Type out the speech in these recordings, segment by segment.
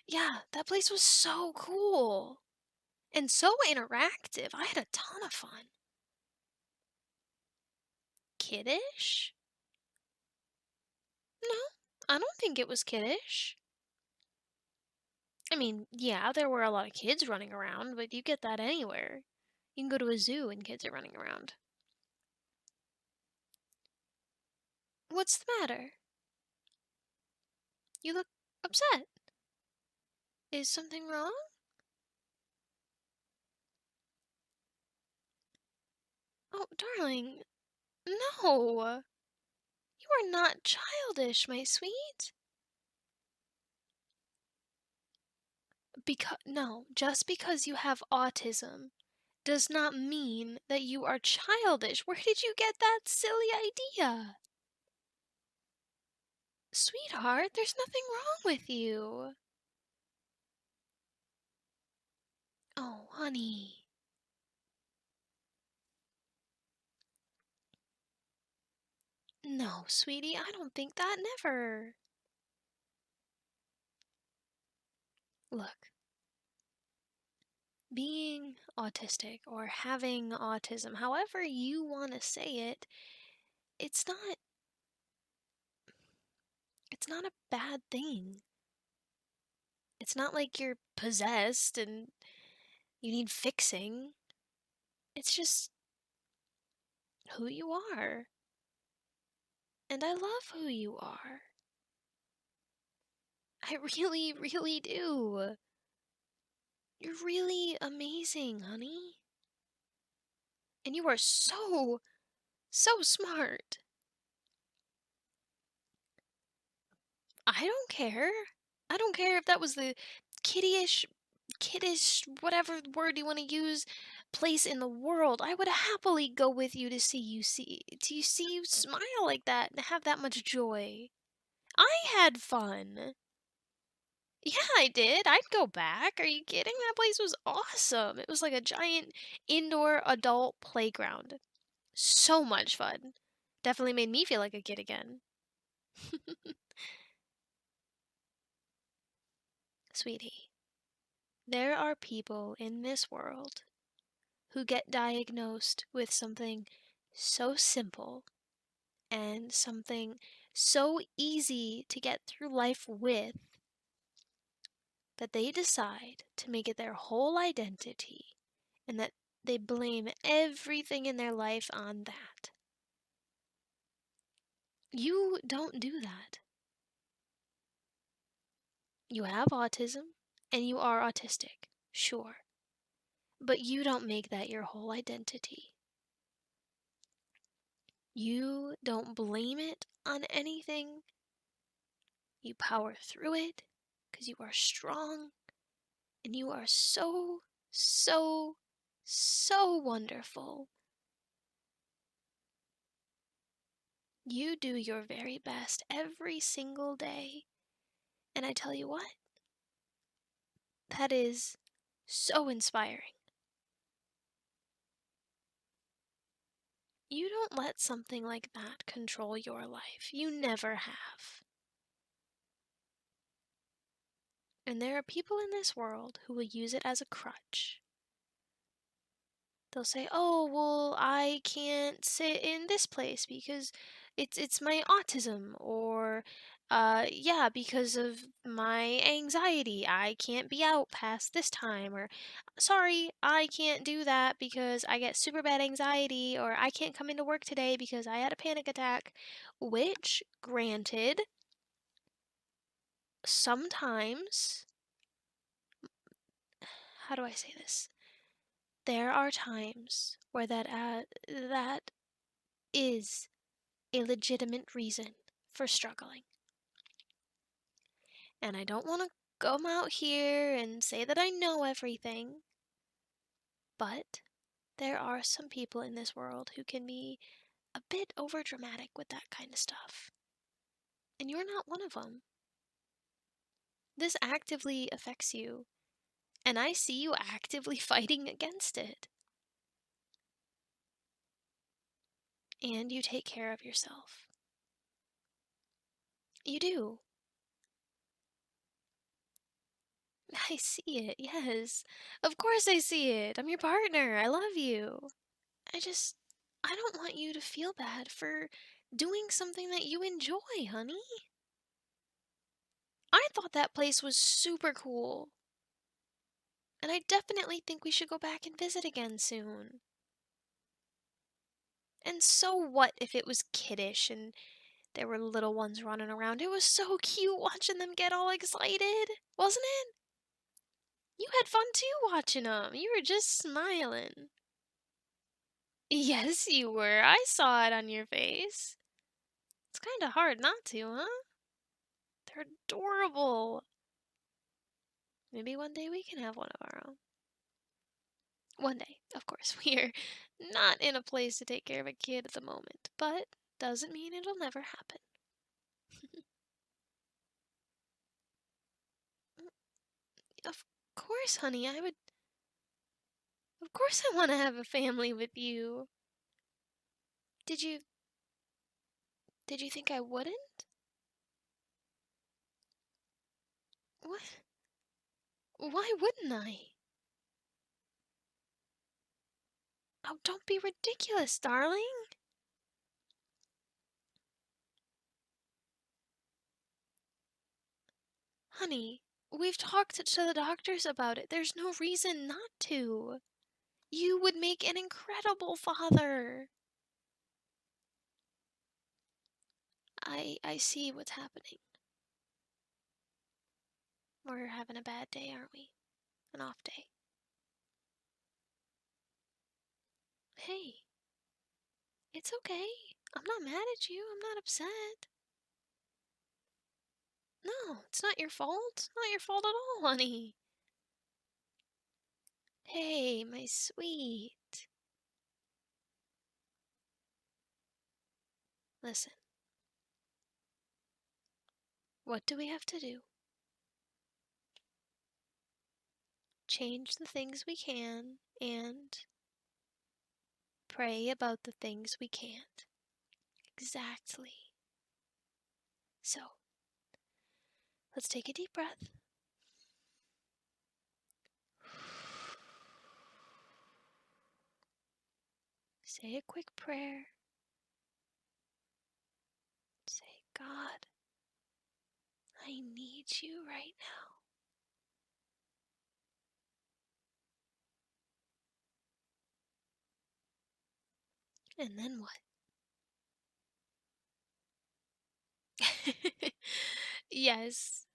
Yeah, that place was so cool and so interactive. I had a ton of fun. Kiddish? No, I don't think it was kiddish. I mean, yeah, there were a lot of kids running around, but you get that anywhere. You can go to a zoo and kids are running around. What's the matter? You look upset. Is something wrong? Oh, darling, no. You are not childish, my sweet. No, just because you have autism does not mean that you are childish. Where did you get that silly idea? Sweetheart, there's nothing wrong with you. Oh, honey. No, sweetie, I don't think that, never. Look, being autistic or having autism, however you want to say it, it's not it's not a bad thing. It's not like you're possessed and you need fixing. It's just who you are. And I love who you are. I really, really do. You're really amazing, honey. And you are so, so smart. I don't care. I don't care if that was the kiddyish, kiddish, whatever word you want to use, place in the world. I would happily go with you to see you smile like that and have that much joy. I had fun. Yeah, I did. I'd go back. Are you kidding? That place was awesome. It was like a giant indoor adult playground. So much fun. Definitely made me feel like a kid again. Sweetie, there are people in this world who get diagnosed with something so simple and something so easy to get through life with that they decide to make it their whole identity and that they blame everything in their life on that. You don't do that. You have autism and you are autistic, sure, but you don't make that your whole identity. You don't blame it on anything. You power through it because you are strong and you are so, so, so wonderful. You do your very best every single day. And I tell you what, that is so inspiring. You don't let something like that control your life. You never have. And there are people in this world who will use it as a crutch. They'll say, "Oh, well, I can't sit in this place because it's my autism," or yeah, because of my anxiety, I can't be out past this time, or sorry, I can't do that because I get super bad anxiety, or I can't come into work today because I had a panic attack, which granted, sometimes, how do I say this? There are times where that is a legitimate reason for struggling. And I don't want to come out here and say that I know everything, but there are some people in this world who can be a bit overdramatic with that kind of stuff. And you're not one of them. This actively affects you, and I see you actively fighting against it. And you take care of yourself. You do. I see it, yes. Of course I see it. I'm your partner. I love you. I just, I don't want you to feel bad for doing something that you enjoy, honey. I thought that place was super cool. And I definitely think we should go back and visit again soon. And so what if it was kiddish and there were little ones running around? It was so cute watching them get all excited, wasn't it? You had fun too watching them. You were just smiling. Yes, you were. I saw it on your face. It's kind of hard not to, huh? They're adorable. Maybe one day we can have one of our own. One day, of course. We're not in a place to take care of a kid at the moment, but doesn't mean it'll never happen. Of course, honey, I would. Of course, I want to have a family with you. Did you. Did you think I wouldn't? What? Why wouldn't I? Oh, don't be ridiculous, darling. Honey, we've talked to the doctors about it. There's no reason not to. You would make an incredible father. I see what's happening. We're having a bad day, aren't we? An off day. Hey, it's okay. I'm not mad at you. I'm not upset. No, it's not your fault. Not your fault at all, honey. Hey, my sweet. Listen, what do we have to do? Change the things we can and pray about the things we can't. Exactly. So, let's take a deep breath. Say a quick prayer. Say, God, I need you right now. And then what? Yes,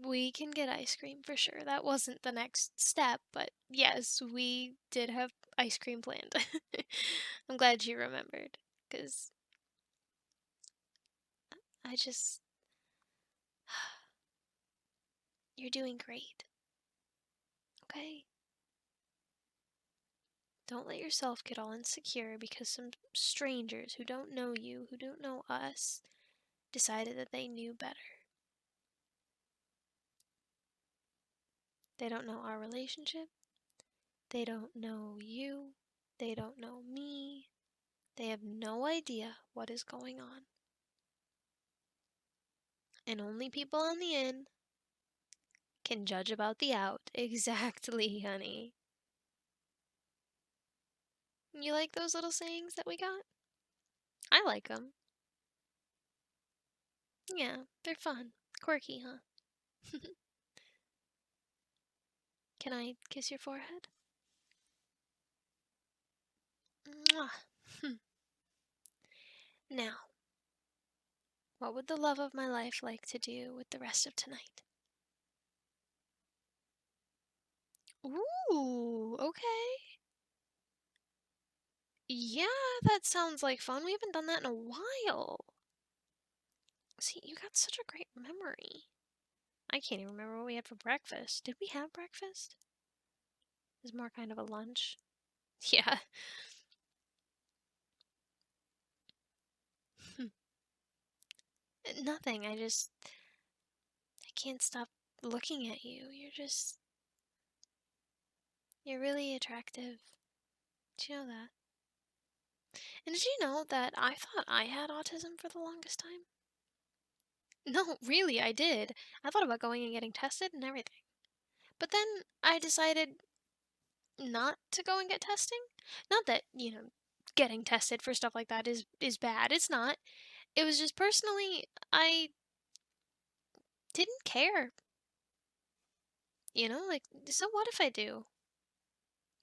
we can get ice cream for sure. That wasn't the next step, but yes, we did have ice cream planned. I'm glad you remembered, because I just. You're doing great, okay? Don't let yourself get all insecure because some strangers who don't know you, who don't know us, decided that they knew better. They don't know our relationship. They don't know you. They don't know me. They have no idea what is going on. And only people on the in can judge about the out. Exactly, honey. You like those little sayings that we got? I like them. Yeah, they're fun. Quirky, huh? Can I kiss your forehead? Mwah. Now, what would the love of my life like to do with the rest of tonight? Ooh, okay. Yeah, that sounds like fun. We haven't done that in a while. See, you got such a great memory. I can't even remember what we had for breakfast. Did we have breakfast? It was more kind of a lunch. Yeah. Nothing. I can't stop looking at you. You're really attractive. Did you know that? And did you know that I thought I had autism for the longest time? No, really, I did. I thought about going and getting tested and everything. But then I decided not to go and get testing. Not that, getting tested for stuff like that is bad. It's not. It was just personally I didn't care. Like, so what if I do?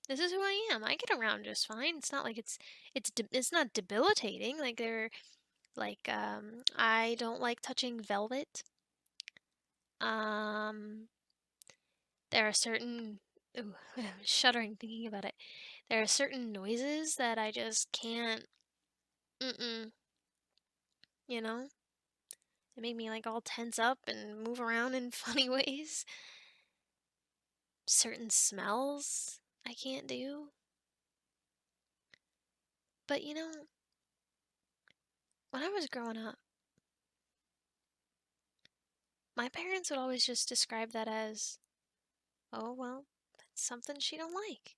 This is who I am. I get around just fine. It's not like it's not debilitating. Like I don't like touching velvet. Um there are certain ooh, I'm shuddering thinking about it. There are certain noises that I just can't mm-mm, you know? They make me like all tense up and move around in funny ways. Certain smells I can't do. But when I was growing up, my parents would always just describe that as, oh, well, that's something she don't like.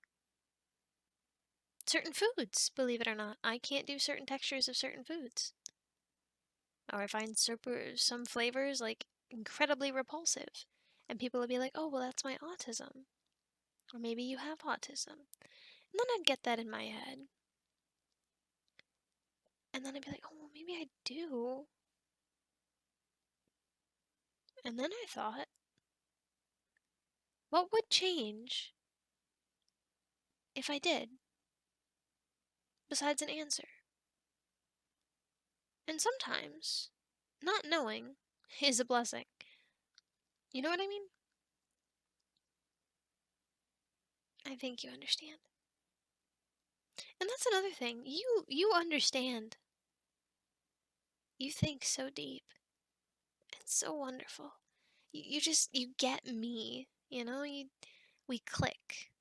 Certain foods, believe it or not. I can't do certain textures of certain foods. Or I find some flavors like incredibly repulsive. And people would be like, oh, well, that's my autism. Or maybe you have autism. And then I'd get that in my head. And then I'd be like, oh, well, maybe I do. And then I thought, what would change if I did? Besides an answer. And sometimes, not knowing is a blessing. You know what I mean? I think you understand. And that's another thing. You understand. You think so deep. It's so wonderful. You get me, we click,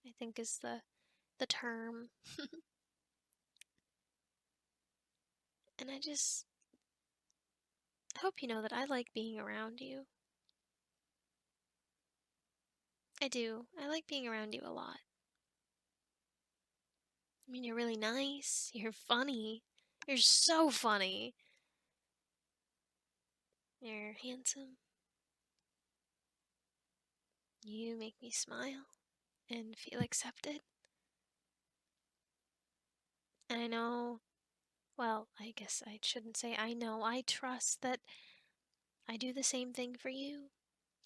I think is the term. And I hope you know that I like being around you. I do. I like being around you a lot. I mean, you're really nice. You're funny. You're so funny. You're handsome. You make me smile and feel accepted. And I know, well, I guess I shouldn't say I know. I trust that I do the same thing for you.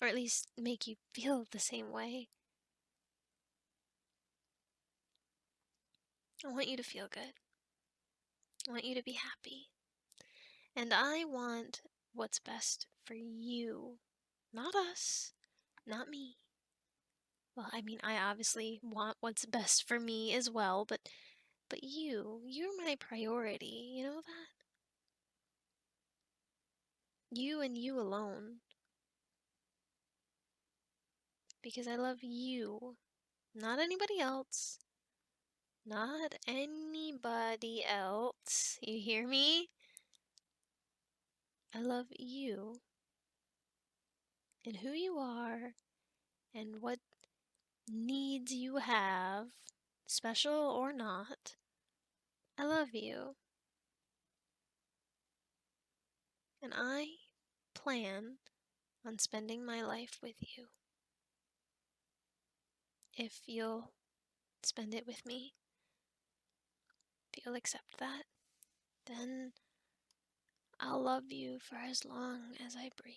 Or at least make you feel the same way. I want you to feel good. I want you to be happy. And I want what's best for you. Not us. Not me. Well, I mean, I obviously want what's best for me as well, but you're my priority. You know that? You and you alone. Because I love you. Not anybody else. Not anybody else. You hear me? I love you and who you are and what needs you have, special or not. I love you. And I plan on spending my life with you. If you'll spend it with me, if you'll accept that, then I'll love you for as long as I breathe.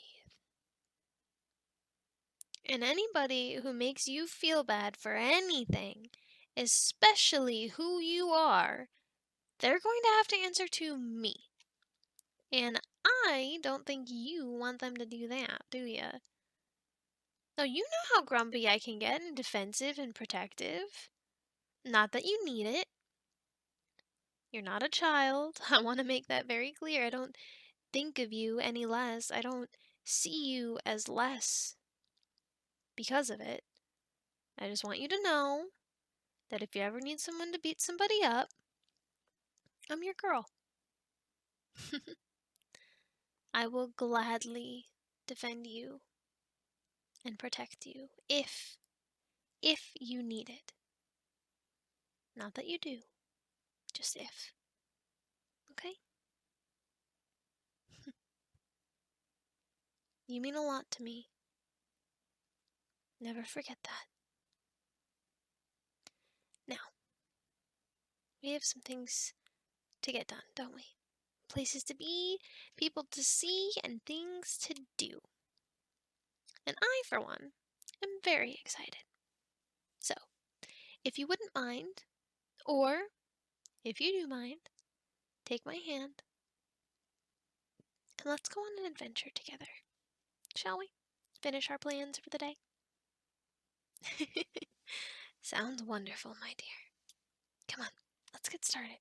And anybody who makes you feel bad for anything, especially who you are, they're going to have to answer to me. And I don't think you want them to do that, do ya? No, you know how grumpy I can get and defensive and protective. Not that you need it. You're not a child. I want to make that very clear. I don't think of you any less. I don't see you as less because of it. I just want you to know that if you ever need someone to beat somebody up, I'm your girl. I will gladly defend you and protect you if you need it. Not that you do, just if. Okay? You mean a lot to me. Never forget that. Now, we have some things to get done, don't we? Places to be, people to see, and things to do. And I, for one, am very excited. So, if you wouldn't mind, or if you do mind, take my hand and let's go on an adventure together. Shall we? Finish our plans for the day? Sounds wonderful, my dear. Come on, let's get started.